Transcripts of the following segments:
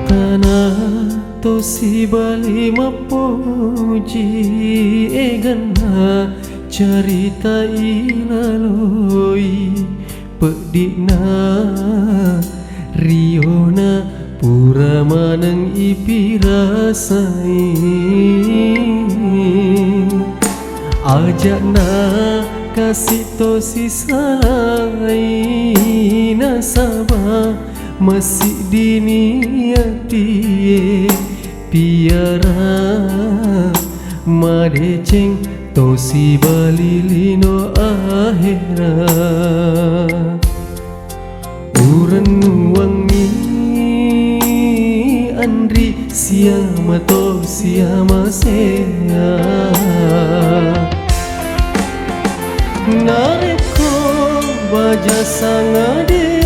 tanah tosi bali mapuji egana carita ilaloi pedina riona pura manang ipirasai ajakna kasih tosi salai nasabah masih diniati piara madeceng tosi balilino akhira uran wangi andri siama to siama sea nareko baja sangade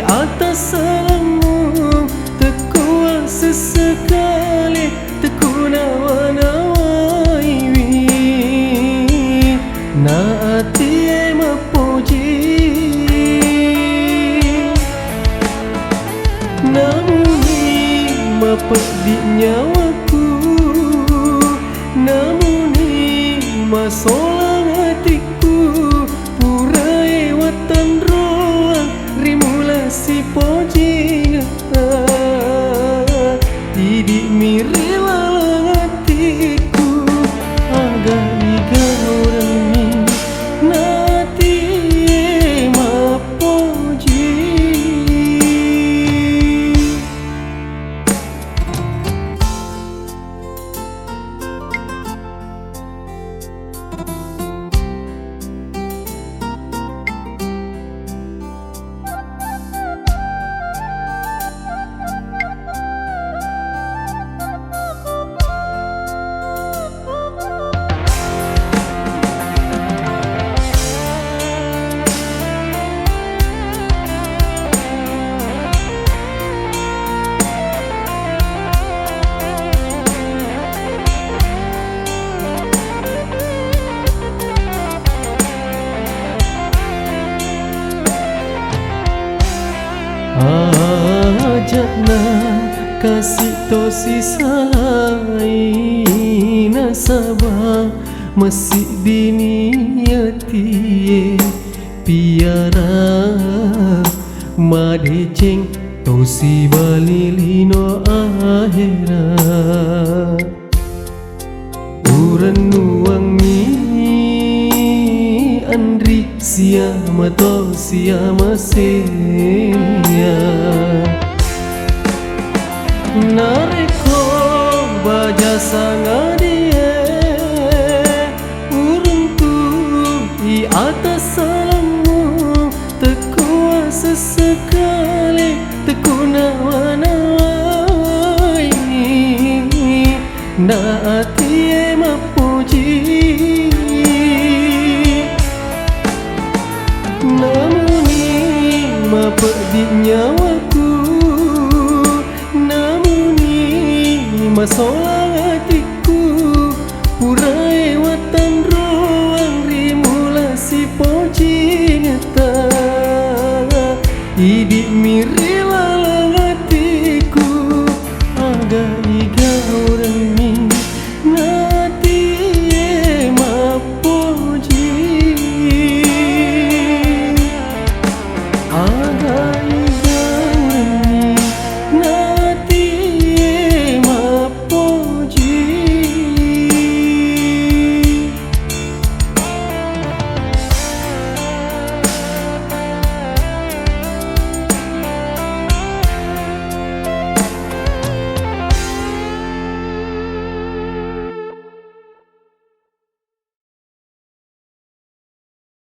atas salamu tekuat sesekali teku nawa-nawaiwi naati mapuji namuni mapedi nyawaku namuni masolang hatiku purai watan roang rimula si pojing tidak mirila hatiku agak iga orang ni nati mapoji ajakna kasih tosi salai nasabah masih diniati piara madeceng tosi balilino akhira uran wangi andri siama to siama sea nareko baja sangadie uruntu di atas salamu tekuat sesekali teku nawa-nawai naati mapuji namuni mapedi nyawaku masolang hatiku purai watan roang rimula si pojing hidup mirip